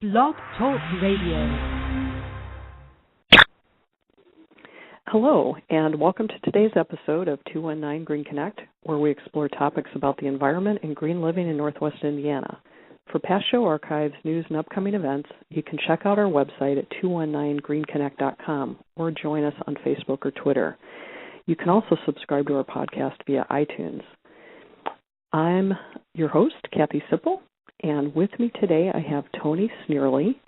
Blog Talk Radio. Hello, and welcome to today's episode of 219 GreenConnect, where we explore topics about the environment and green living in Northwest Indiana. For past show archives, news, and upcoming events, you can check out our website at 219greenconnect.com or join us on Facebook or Twitter. You can also subscribe to our podcast via iTunes. I'm your host, Kathy Sipple, and with me today I have Toni Snearly.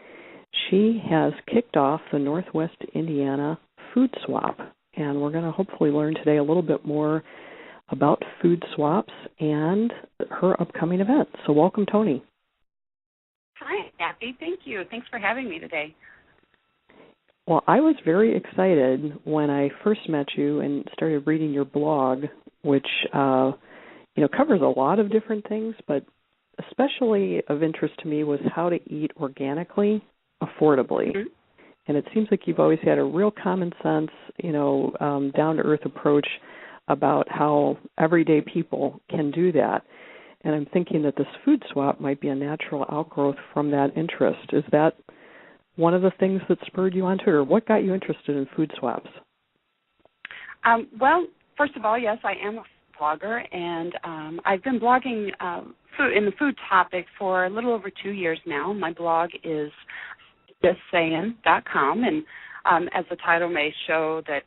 She has kicked off the Northwest Indiana Food Swap, and we're going to hopefully learn today a little bit more about food swaps and her upcoming event. So welcome, Toni. Hi, Kathy. Thank you. Thanks for having me today. Well, I was very excited when I first met you and started reading your blog, which covers a lot of different things, but especially of interest to me was how to eat organically, affordably. Mm-hmm. And it seems like you've always had a real common sense, down-to-earth approach about how everyday people can do that. And I'm thinking that this food swap might be a natural outgrowth from that interest. Is that one of the things that spurred you onto it, or what got you interested in food swaps? Well, first of all, yes, I am a blogger, and I've been blogging in the food topic for a little over 2 years now. My blog is justsayin.com, and as the title may show, that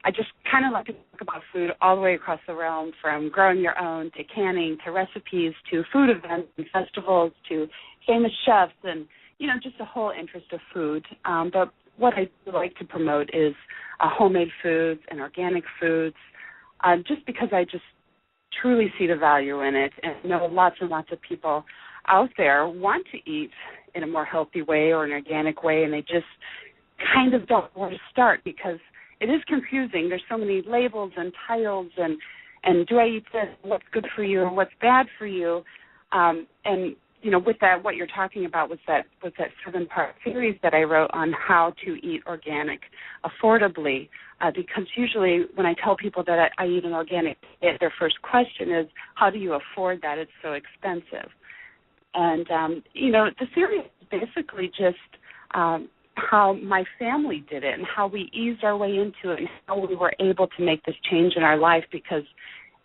I just kind of like to talk about food all the way across the realm, from growing your own to canning to recipes to food events and festivals to famous chefs and, just a whole interest of food. But what I like to promote is homemade foods and organic foods, just because I just truly see the value in it and know lots and lots of people out there want to eat in a more healthy way or an organic way, and they just kind of don't know where to start because it is confusing. There's so many labels and titles and do I eat this, what's good for you and what's bad for you, and with that, what you're talking about was that 7-part series that I wrote on how to eat organic affordably, because usually when I tell people that I eat an organic diet, their first question is, how do you afford that? It's so expensive. And, the series is basically just how my family did it and how we eased our way into it and how we were able to make this change in our life, because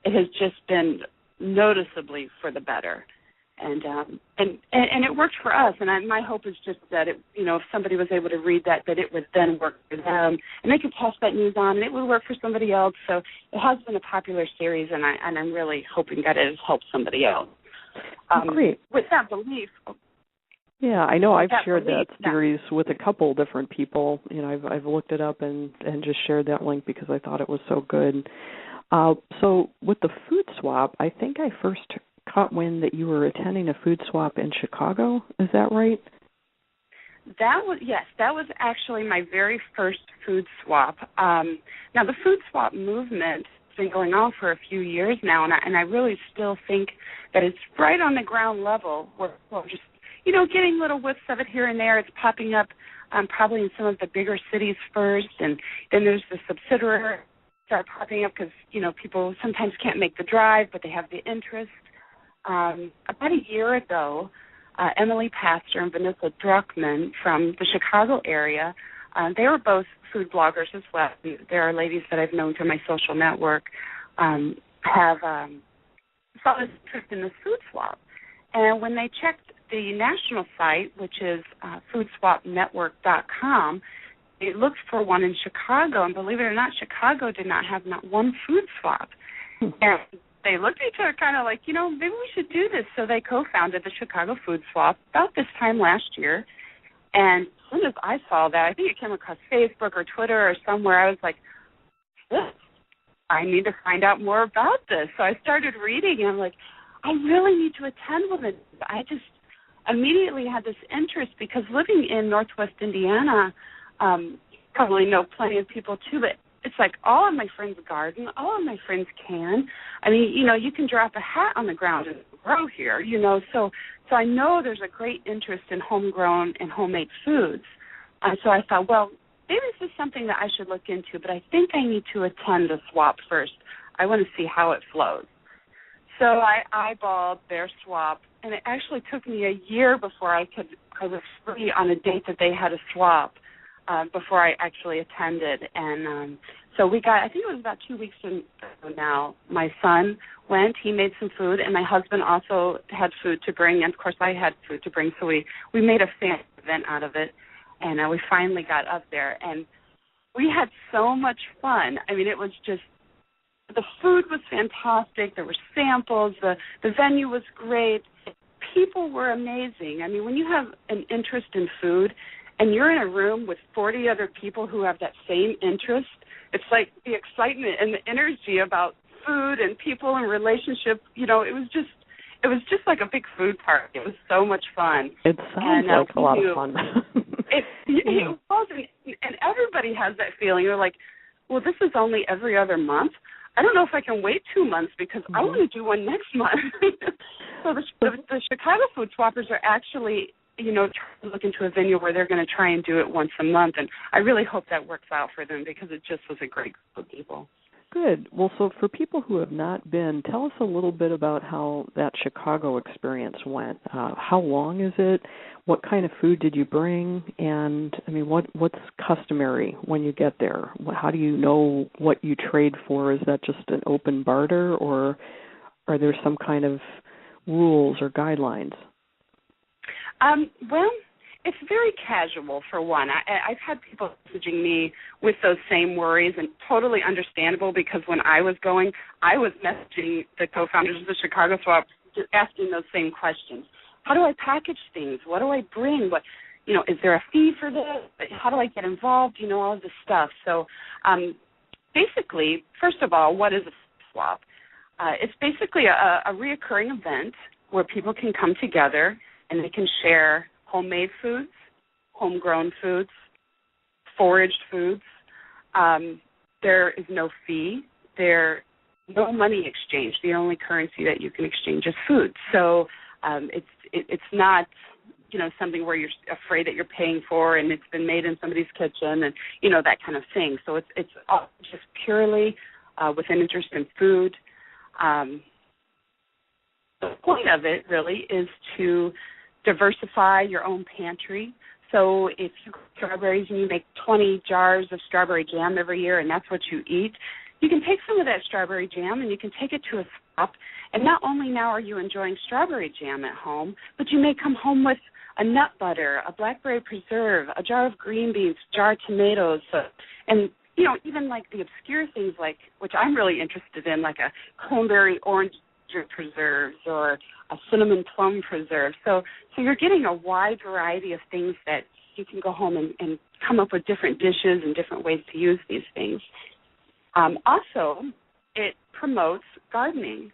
it has just been noticeably for the better. And it worked for us, and my hope is just that if somebody was able to read that it would then work for them, and they could pass that news on, and it would work for somebody else. So it has been a popular series, and I'm really hoping that it has helped somebody else. Great. With that belief. Yeah, I know I've shared that series with a couple different people. I've looked it up and just shared that link because I thought it was so good. So with the food swap, I think I first caught wind that you were attending a food swap in Chicago. Is that right? That was actually my very first food swap. Now, the food swap movement has been going on for a few years now, and I really still think that it's right on the ground level where we're just, getting little whiffs of it here and there. It's popping up probably in some of the bigger cities first, and then there's the subsidiary start popping up because, people sometimes can't make the drive, but they have the interest. About a year ago, Emily Pastor and Vanessa Druckman from the Chicago area, they were both food bloggers as well. There are ladies that I've known through my social network, have saw this interest in this food swap. And when they checked the national site, which is foodswapnetwork.com, they looked for one in Chicago, and believe it or not, Chicago did not have not one food swap. And they looked at each other kind of like, maybe we should do this. So they co-founded the Chicago Food Swap about this time last year. And as soon as I saw that, I think it came across Facebook or Twitter or somewhere, I was like, I need to find out more about this. So I started reading, and I'm like, I really need to attend one of these. I just immediately had this interest because living in Northwest Indiana, probably know plenty of people too, but it's like all of my friends garden, all of my friends can. I mean, you can drop a hat on the ground and grow here, So I know there's a great interest in homegrown and homemade foods. So I thought, well, maybe this is something that I should look into, but I think I need to attend the swap first. I want to see how it flows. So I eyeballed their swap, and it actually took me a year before I could I was free on a date that they had a swap before I actually attended. And so we got, I think it was about 2 weeks ago now, my son went, he made some food, and my husband also had food to bring, and of course I had food to bring, so we made a family event out of it, and we finally got up there, and we had so much fun. I mean, it was just, the food was fantastic, there were samples, the venue was great, people were amazing. I mean, when you have an interest in food, and you're in a room with 40 other people who have that same interest, it's like the excitement and the energy about food and people and relationship. You know, it was just like a big food party. It was so much fun. It sounds like a lot of fun. It was, and everybody has that feeling. You're like, well, this is only every other month. I don't know if I can wait 2 months because I want to do one next month. So the Chicago Food Swappers are actually, you know, trying to look into a venue where they're going to try and do it once a month, and I really hope that works out for them because it just was a great group of people. Good. Well, so for people who have not been, tell us a little bit about how that Chicago experience went. How long is it? What kind of food did you bring? And, I mean, what's customary when you get there? How do you know what you trade for? Is that just an open barter, or are there some kind of rules or guidelines? Well, it's very casual, for one. I've had people messaging me with those same worries, and totally understandable because when I was going, I was messaging the co-founders of the Chicago Swap, just asking those same questions. How do I package things? What do I bring? What, you know, is there a fee for this? How do I get involved? You know, all of this stuff. So basically, first of all, what is a swap? It's basically a reoccurring event where people can come together and they can share homemade foods, homegrown foods, foraged foods. There is no fee. There's no money exchange. The only currency that you can exchange is food. So it's not, you know, something where you're afraid that you're paying for and it's been made in somebody's kitchen and, you know, that kind of thing. So it's all just purely with an interest in food. The point of it really is to diversify your own pantry. So if you grow strawberries and you make 20 jars of strawberry jam every year and that's what you eat, you can take some of that strawberry jam and you can take it to a swap. And not only now are you enjoying strawberry jam at home, but you may come home with a nut butter, a blackberry preserve, a jar of green beans, a jar of tomatoes, and, you know, even like the obscure things like, which I'm really interested in, like a cranberry orange preserves or a cinnamon plum preserve. So you're getting a wide variety of things that you can go home and come up with different dishes and different ways to use these things. Also, it promotes gardening.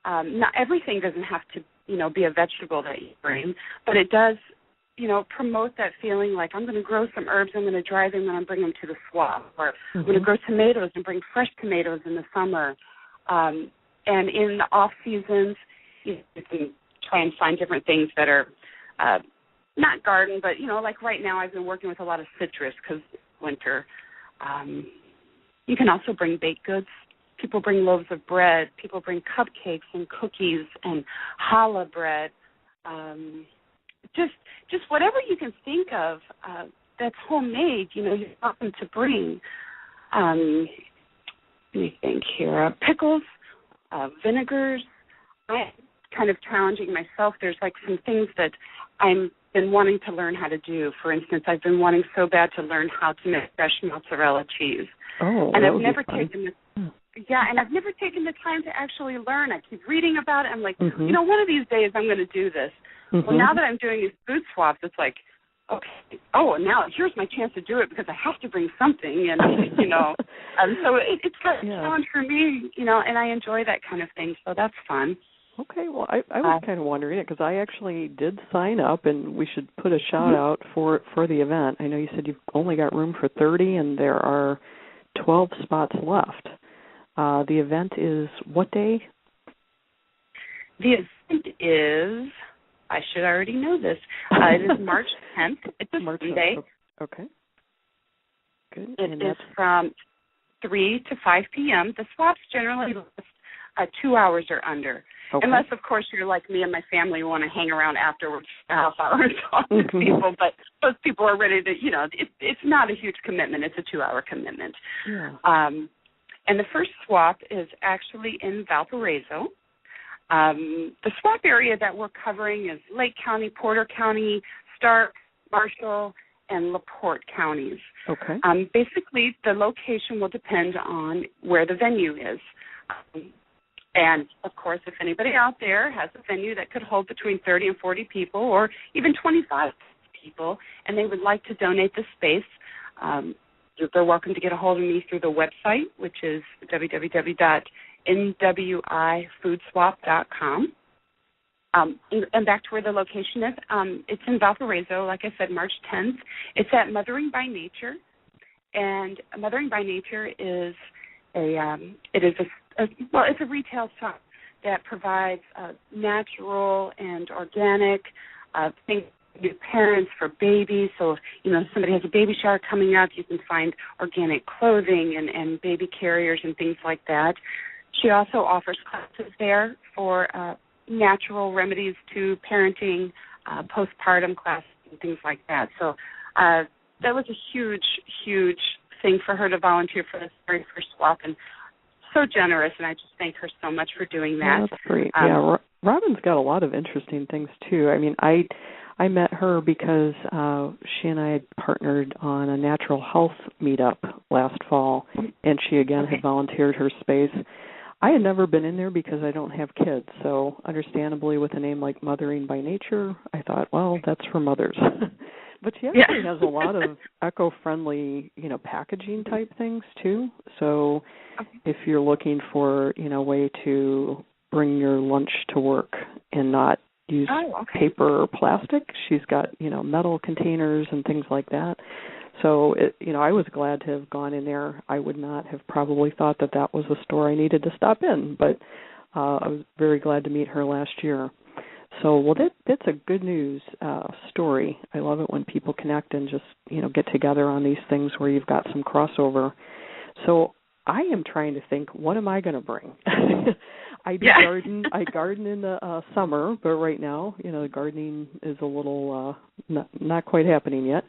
Not everything doesn't have to, you know, be a vegetable that you bring, but it does, you know, promote that feeling like I'm going to grow some herbs, I'm going to dry them, and I'm bring them to the swap, or I'm going to grow tomatoes and bring fresh tomatoes in the summer. And in the off seasons, you can try and find different things that are not garden, but, you know, like right now I've been working with a lot of citrus because it's winter. You can also bring baked goods. People bring loaves of bread. People bring cupcakes and cookies and challah bread. Just whatever you can think of that's homemade, you know, you're welcome to bring. Let me think here. Pickles. Vinegars. I'm kind of challenging myself. There's like some things that I've been wanting to learn how to do. For instance, I've been wanting so bad to learn how to make fresh mozzarella cheese. Oh, and I've never taken the time to actually learn. I keep reading about it. I'm like, you know, one of these days I'm going to do this. Well, now that I'm doing these food swaps, it's like, okay, now here's my chance to do it because I have to bring something, and, you know. So it's kind of a challenge for me, you know, and I enjoy that kind of thing, so that's fun. Okay, well, I was kind of wondering it because I actually did sign up, and we should put a shout-out for the event. I know you said you've only got room for 30, and there are 12 spots left. The event is what day? The event is... I should already know this. It is March 10th. It's a Sunday. Okay. Good. It is from 3 to 5 p.m. The swaps generally last 2 hours or under. Okay. Unless, of course, you're like me and my family want to hang around afterwards for a half hour and talk to people. But those people are ready to, it's not a huge commitment. It's a 2-hour commitment. Yeah. And the first swap is actually in Valparaiso. The swap area that we're covering is Lake County, Porter County, Starke, Marshall, and LaPorte counties. Okay. Basically, the location will depend on where the venue is. And, of course, if anybody out there has a venue that could hold between 30 and 40 people or even 25 people, and they would like to donate the space, they're welcome to get a hold of me through the website, which is www.nwifoodswap.com. And back to where the location is, it's in Valparaiso, like I said, March 10th. It's at Mothering by Nature, and Mothering by Nature is it's a retail shop that provides natural and organic things for new parents, for babies. So, if somebody has a baby shower coming up, you can find organic clothing and baby carriers and things like that. She also offers classes there for natural remedies to parenting, postpartum classes, and things like that. So that was a huge, huge thing for her to volunteer for this very first swap, and so generous, and I just thank her so much for doing that. Oh, that's great. Robin's got a lot of interesting things, too. I mean, I met her because she and I had partnered on a natural health meetup last fall, and she, again, had volunteered her space. I had never been in there because I don't have kids, so understandably with a name like Mothering by Nature, I thought, well, that's for mothers. But she actually has a lot of eco-friendly, packaging type things too. So if you're looking for, a way to bring your lunch to work and not use paper or plastic, she's got, metal containers and things like that. So, I was glad to have gone in there. I would not have probably thought that was a store I needed to stop in, but I was very glad to meet her last year. So, well, that's a good news story. I love it when people connect and just, get together on these things where you've got some crossover. So I am trying to think, what am I going to bring? I garden in the summer, but right now, the gardening is a little not quite happening yet.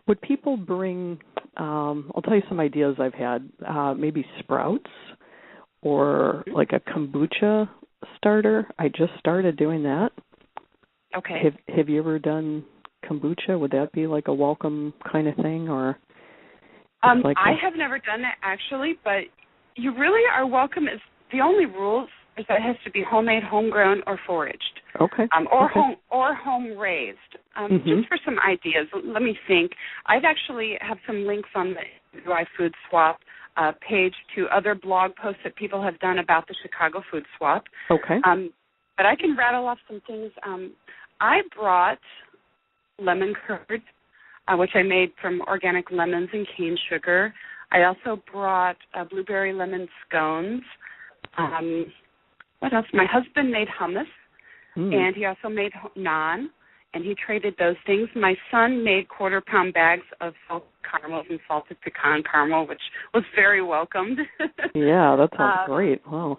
Would people bring, I'll tell you some ideas I've had, maybe sprouts or like a kombucha starter. I just started doing that. Okay. Have you ever done kombucha? Would that be like a welcome kind of thing, or? I have never done it actually, but you really are welcome. The only rules is that it has to be homemade, homegrown, or foraged. Okay. Or home raised. Just for some ideas, let me think. I've actually have some links on the NWI Food Swap page to other blog posts that people have done about the Chicago Food Swap. Okay. But I can rattle off some things. I brought lemon curd, which I made from organic lemons and cane sugar. I also brought blueberry lemon scones. What else? My husband made hummus, and he also made naan, and he traded those things. My son made quarter-pound bags of salted caramels and salted pecan caramel, which was very welcomed. Yeah, that sounds great. Wow.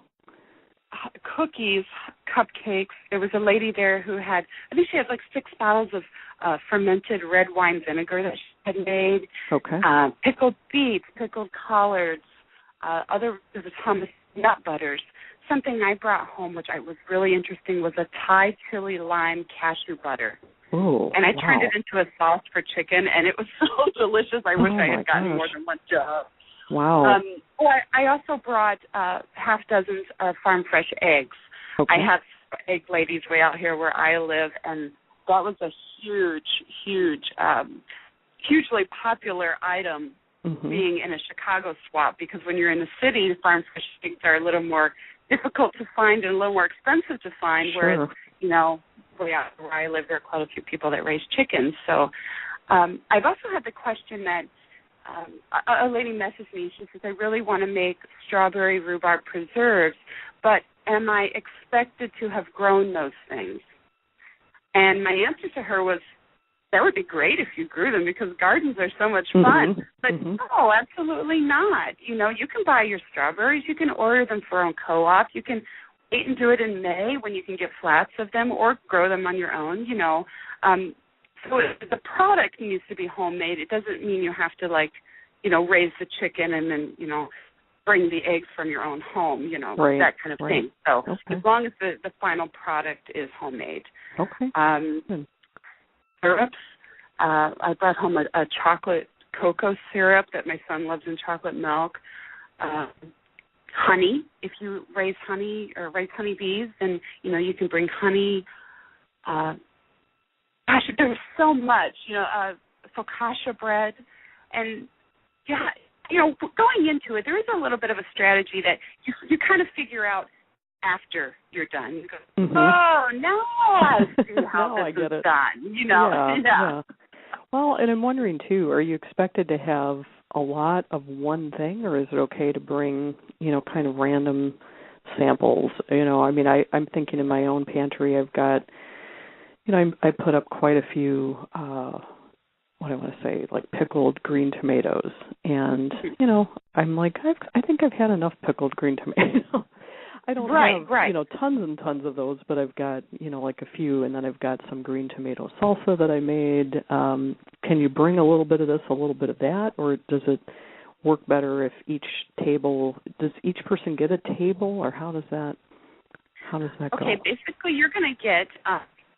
Cookies, cupcakes. There was a lady there who had, I think she had like 6 bottles of fermented red wine vinegar that she had made. Okay. Pickled beets, pickled collards, there was hummus, nut butters. Something I brought home, which was really interesting, was a Thai chili lime cashew butter. Oh, and I turned it into a sauce for chicken, and it was so delicious. I wish I had gotten more than one job. Wow. I also brought half dozens of farm fresh eggs. Okay. I have egg ladies way out here where I live, and that was a hugely popular item being in a Chicago swap, because when you're in the city, the farm fresh eggs are a little more difficult to find and a little more expensive to find, whereas, way out where I live, there are quite a few people that raise chickens. So I've also had the question that a lady messaged me. She says, I really want to make strawberry rhubarb preserves, but am I expected to have grown those things? And my answer to her was, that would be great if you grew them, because gardens are so much fun. But no, absolutely not. You can buy your strawberries. You can order them from co-op. You can, wait and do it in May when you can get flats of them or grow them on your own, So the product needs to be homemade. It doesn't mean you have to, raise the chicken and then, bring the eggs from your own home, right, that kind of thing. So okay. as long as the final product is homemade. Okay. Syrups. I brought home a chocolate cocoa syrup that my son loves in chocolate milk. Honey. If you raise honey or raise honeybees, then, you can bring honey. There's so much, focaccia bread. And, going into it, there is a little bit of a strategy that you kind of figure out after you're done. You go, oh, now I see how this is done, Yeah. Well, and I'm wondering, too, are you expected to have a lot of one thing, or is it okay to bring, kind of random samples? I'm thinking in my own pantry, I've got, I put up quite a few, like pickled green tomatoes. And, I'm like, I think I've had enough pickled green tomatoes. I don't have, tons and tons of those, but I've got, like a few, and then I've got some green tomato salsa that I made. Can you bring a little bit of this, a little bit of that, or does it work better if does each person get a table, or how does that go? Okay, basically you're going to get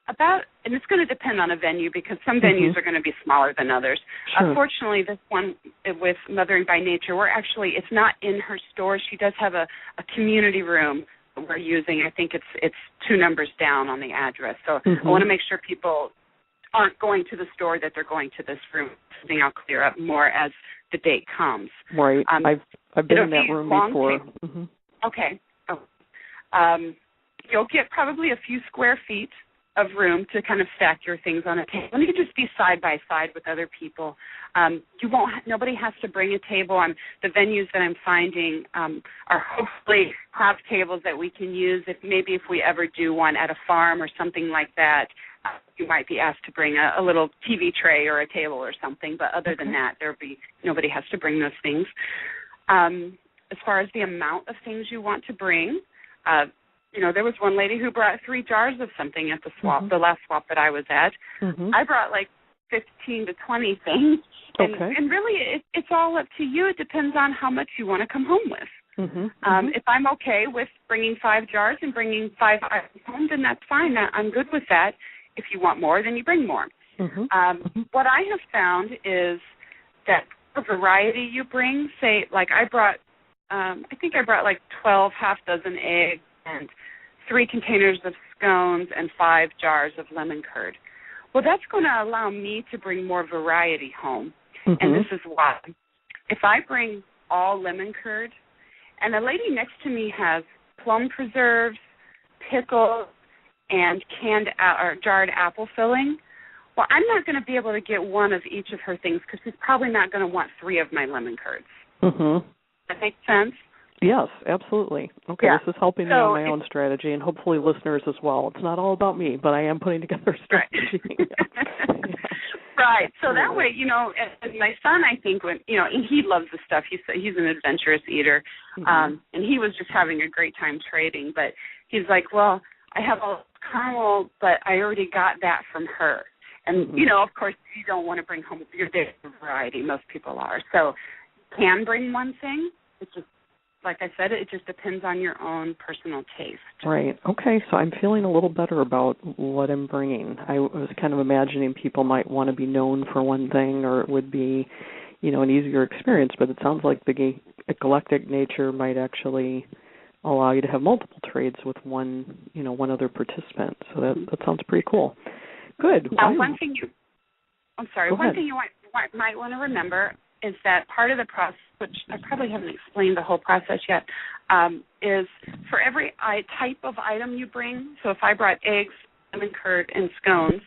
and it's going to depend on a venue because some venues are going to be smaller than others. Sure. Fortunately, this one with Mothering by Nature, it's not in her store. She does have a community room that we're using. I think it's 2 numbers down on the address. So I want to make sure people aren't going to the store, that they're going to this room. Something I'll clear up more as the date comes. Right. I've been in that room before. Okay. You'll get probably a few square feet of room to kind of stack your things on a table. And you can just be side by side with other people. Nobody has to bring a table. The venues that I'm finding are hopefully have tables that we can use. If we ever do one at a farm or something like that, you might be asked to bring a little TV tray or a table or something. But other than that, nobody has to bring those things. As far as the amount of things you want to bring, there was one lady who brought 3 jars of something at the swap, the last swap that I was at. I brought 15 to 20 things. And really, it's all up to you. It depends on how much you want to come home with. If I'm okay with bringing 5 jars and bringing 5 items home, then that's fine. I'm good with that. If you want more, then you bring more. What I have found is that the variety you bring, I brought, I think I brought 12 half-dozen eggs and 3 containers of scones and 5 jars of lemon curd. Well, that's going to allow me to bring more variety home, and this is why. If I bring all lemon curd, and the lady next to me has plum preserves, pickles, and canned or jarred apple filling, well, I'm not going to be able to get one of each of her things because she's probably not going to want 3 of my lemon curds. That makes sense? Yes, absolutely. Okay, This is helping me on my own strategy, and hopefully listeners as well. It's not all about me, but I am putting together a strategy. Right. So that way, and my son, I think, and he loves the stuff. He's an adventurous eater, and he was just having a great time trading. But he's like, well, I have all caramel, but I already got that from her. And, of course, you don't want to bring home your daily variety. Most people are. So you can bring one thing. It's just, like I said, it just depends on your own personal taste. Right. Okay, so I'm feeling a little better about what I'm bringing. I was kind of imagining people might want to be known for one thing, or it would be, an easier experience, but it sounds like the eclectic nature might actually allow you to have multiple trades with one other participant. So that sounds pretty cool. Good. Now, one thing you might want to remember is that part of the process, which I probably haven't explained the whole process yet, is for every type of item you bring. So if I brought eggs, lemon curd, and scones,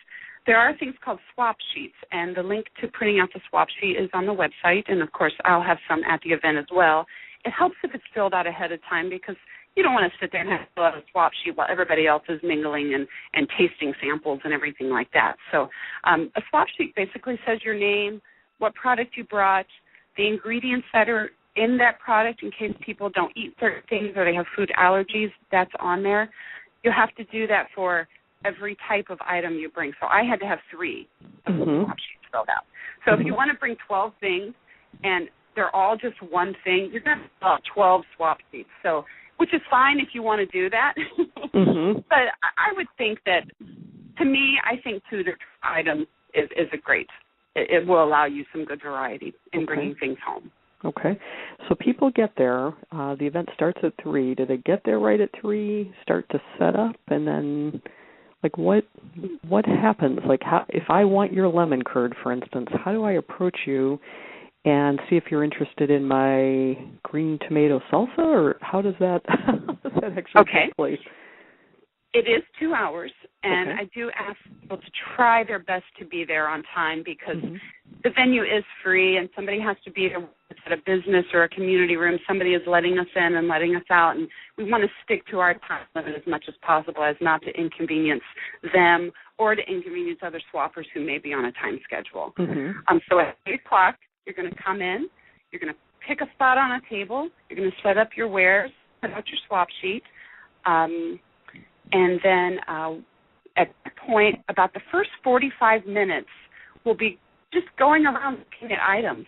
there are things called swap sheets, and the link to printing out the swap sheet is on the website, and of course I'll have some at the event as well. It helps if it's filled out ahead of time because you don't want to sit there and have to fill out a swap sheet while everybody else is mingling and tasting samples and everything like that. So a swap sheet basically says your name, what product you brought, the ingredients that are in that product in case people don't eat certain things or they have food allergies. That's on there. You have to do that for every type of item you bring. So I had to have 3 of the swap sheets filled out. So if you want to bring 12 things and they're all just one thing, you're going to have 12 swap sheets. So, which is fine if you want to do that. But I would think that, to me, I think 2 items is a great. It will allow you some good variety in bringing things home. Okay. So people get there. The event starts at 3. Do they get there right at 3, start to set up, and then, like, what happens? Like, how, if I want your lemon curd, for instance, how do I approach you and see if you're interested in my green tomato salsa, or how does that actually take place? It is 2 hours, and I do ask people to try their best to be there on time because the venue is free, and somebody has to be there. It's at a business or a community room. Somebody is letting us in and letting us out, and we want to stick to our time limit as much as possible as not to inconvenience them or to inconvenience other swappers who may be on a time schedule. So at 8 o'clock, you're going to come in. You're going to pick a spot on a table. You're going to set up your wares, put out your swap sheet. And then at that point, about the first 45 minutes, we'll be just going around looking at items.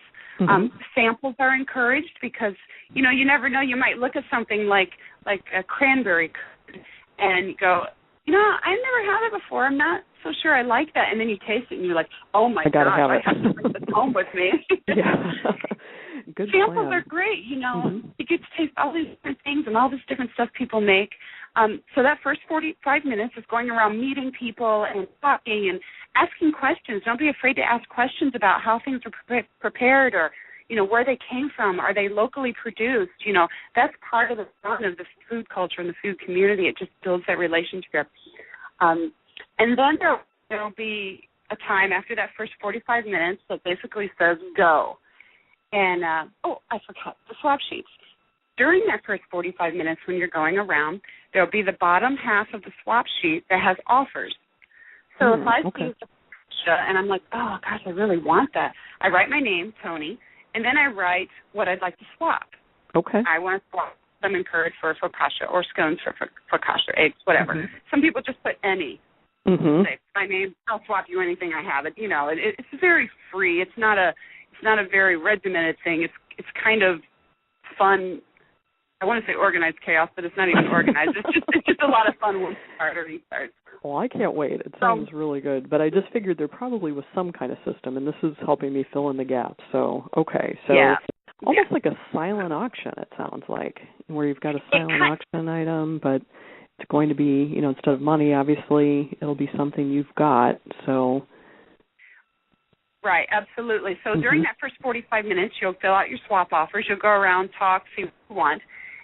Samples are encouraged because, you never know. You might look at something like a cranberry curd and you go, I've never had it before. I'm not so sure I like that. And then you taste it and you're like, oh, my gosh, I have to bring this home with me. Good Samples plan. are great, You get to taste all these different things and all this different stuff people make. So that first 45 minutes is going around meeting people and talking and asking questions. Don't be afraid to ask questions about how things are prepared or, where they came from. Are they locally produced? That's part of the fun of the food culture and the food community. It just builds that relationship. And then there will be a time after that first 45 minutes that basically says go. And, I forgot, the swap sheets. During that first 45 minutes when you're going around, there will be the bottom half of the swap sheet that has offers. So if I see the and I'm like, oh, gosh, I really want that, I write my name, Toni, and then I write what I'd like to swap. I want to swap lemon curd for focaccia or scones for focaccia, eggs, whatever. Some people just put any. Say my name, I'll swap you anything I have. It's very free. It's not a very regimented thing. It's kind of fun. I want to say organized chaos, but it's not even organized. It's just a lot of fun once it starts. Well, I can't wait. It sounds really good. But I just figured there probably was some kind of system, and this is helping me fill in the gaps. So, almost like a silent auction, it sounds like, where you've got a silent auction item, but it's going to be, instead of money, obviously, it'll be something you've got. So. Right, absolutely. So during that first 45 minutes, you'll fill out your swap offers. You'll go around, talk, see what you want.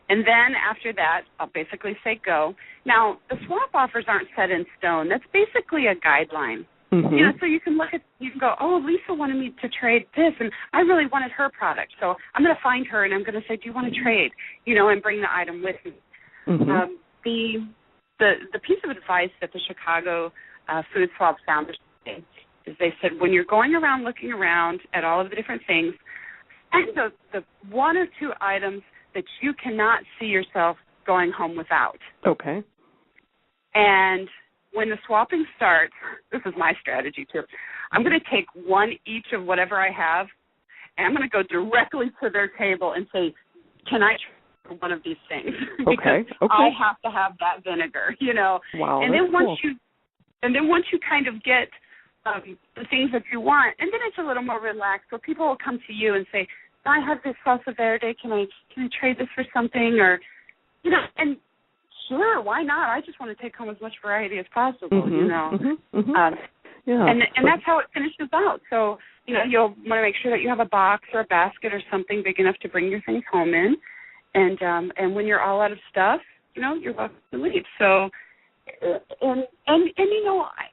And then after that, I'll basically say go. Now, the swap offers aren't set in stone. That's basically a guideline. So you can go, oh, Lisa wanted me to trade this, and I really wanted her product. So I'm going to find her, and I'm going to say, do you want to trade, and bring the item with me. The piece of advice that the Chicago Food Swap founders did is they said, when you're going around looking around at all of the different things, and the 1 or 2 items that you cannot see yourself going home without. And when the swapping starts, this is my strategy too, I'm going to take 1 each of whatever I have, and I'm going to go directly to their table and say, can I try one of these things? Because I have to have that vinegar, Wow, and then once you kind of get the things that you want, and then it's a little more relaxed, so people will come to you and say, I have this salsa verde, can I trade this for something? Or, and sure, why not? I just want to take home as much variety as possible, And that's how it finishes out. So, you'll want to make sure that you have a box or a basket or something big enough to bring your things home in. And when you're all out of stuff, you're welcome to leave. So, and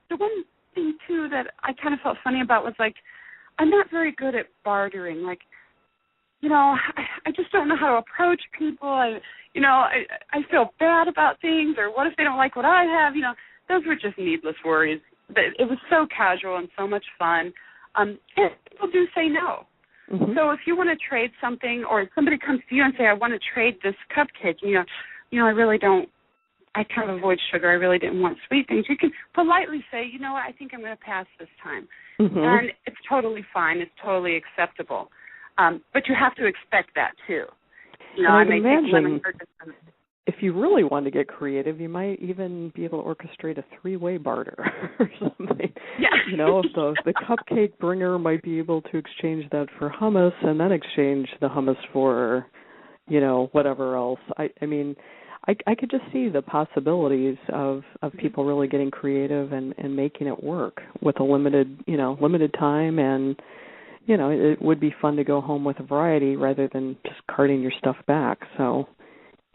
the one thing, too, that I kind of felt funny about was, I'm not very good at bartering. I just don't know how to approach people. I feel bad about things, or what if they don't like what I have? Those were just needless worries. It was so casual and so much fun. And people do say no. So if you want to trade something, or somebody comes to you and say, I want to trade this cupcake, I really don't, I kind of avoid sugar, I really didn't want sweet things, you can politely say, you know what, I think I'm going to pass this time. And it's totally fine, it's totally acceptable. But you have to expect that too. I may imagine if you really want to get creative, you might even be able to orchestrate a three-way barter or something. Yeah. If the cupcake bringer might be able to exchange that for hummus and then exchange the hummus for, whatever else. I could just see the possibilities of people really getting creative and making it work with a limited time, and it would be fun to go home with a variety rather than just carting your stuff back. So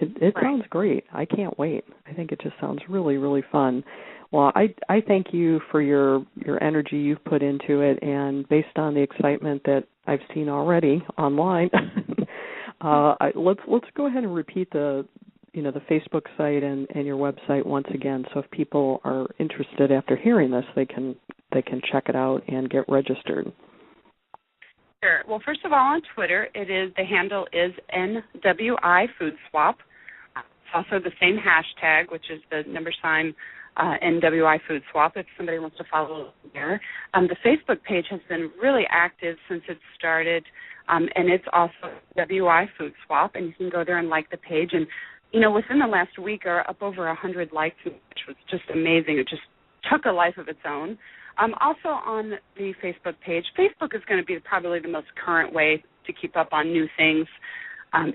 it sounds great. I can't wait. I think it just sounds really, really fun. Well, I thank you for your energy you've put into it, and based on the excitement that I've seen already online, let's go ahead and repeat the Facebook site and your website once again. So if people are interested after hearing this, they can check it out and get registered. Sure. Well, first of all, on Twitter, the handle is NWI Food Swap. It's also the same hashtag, which is the $NWI Food Swap, if somebody wants to follow there. The Facebook page has been really active since it started, and it's also NWI Food Swap, and you can go there and like the page. And, within the last week are up over 100 likes, which was just amazing. It just took a life of its own. Also on the Facebook page, Facebook is going to be probably the most current way to keep up on new things,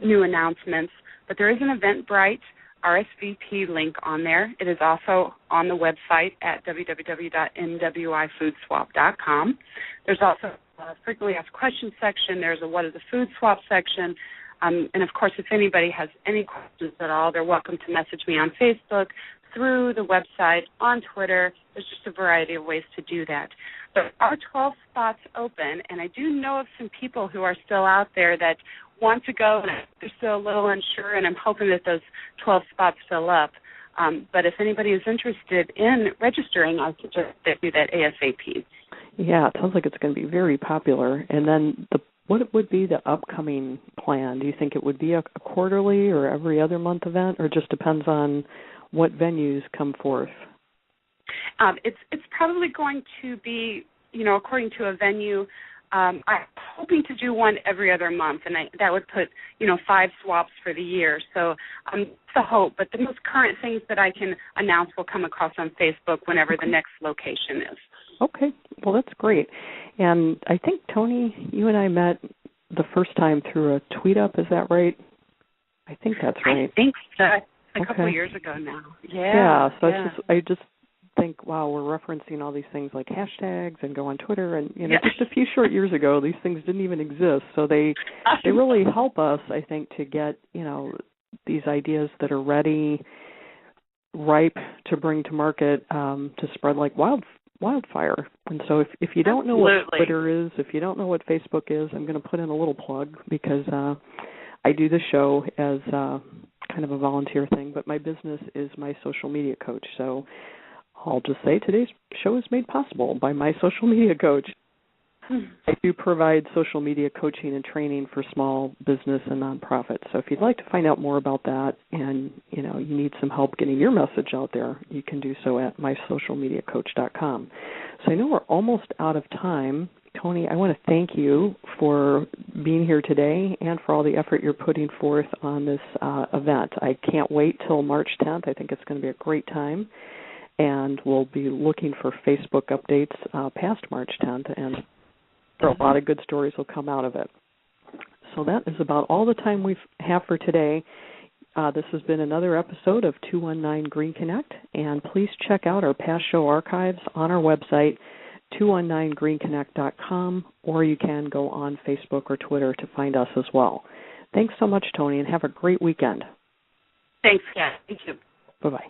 new announcements. But there is an Eventbrite RSVP link on there. It is also on the website at www.nwifoodswap.com. There's also a frequently asked questions section. There's a What is a Food Swap section. And, of course, if anybody has any questions at all, they're welcome to message me on Facebook, through the website, on Twitter. There's just a variety of ways to do that. There are 12 spots open, and I do know of some people who are still out there that want to go, and they're still a little unsure, and I'm hoping that those 12 spots fill up. But if anybody is interested in registering, I suggest they do that ASAP. Yeah, it sounds like it's going to be very popular. And then what would be the upcoming plan? Do you think it would be a quarterly or every other month event, or just depends on what venues come forth? It's probably going to be, according to a venue. I'm hoping to do one every other month, and that would put, 5 swaps for the year. So it's a hope, but the most current things that I can announce will come across on Facebook whenever the next location is. Okay. Well, that's great. And I think, Toni, you and I met the first time through a tweet up. Is that right? I think that's right. I think so. A couple of years ago now. Yeah. So I just think, wow, we're referencing all these things like hashtags and go on Twitter, and just a few short years ago, these things didn't even exist. So they really help us, I think, to get these ideas that are ready, ripe to bring to market, to spread like wildfire. And so if you don't know what Twitter is, if you don't know what Facebook is, I'm going to put in a little plug because I do the show as kind of a volunteer thing, but my business is my social media coach. So I'll just say today's show is made possible by my social media coach. I do provide social media coaching and training for small business and nonprofits. So if you'd like to find out more about that and, you need some help getting your message out there, you can do so at mysocialmediacoach.com. So I know we're almost out of time. Toni, I want to thank you for being here today and for all the effort you're putting forth on this event. I can't wait till March 10th. I think it's going to be a great time. And we'll be looking for Facebook updates past March 10th, and a lot of good stories will come out of it. So that is about all the time we have for today. This has been another episode of 219 GreenConnect, and please check out our past show archives on our website, 219greenconnect.com, or you can go on Facebook or Twitter to find us as well. Thanks so much, Toni, and have a great weekend. Thanks, Kat. Thank you. Bye-bye.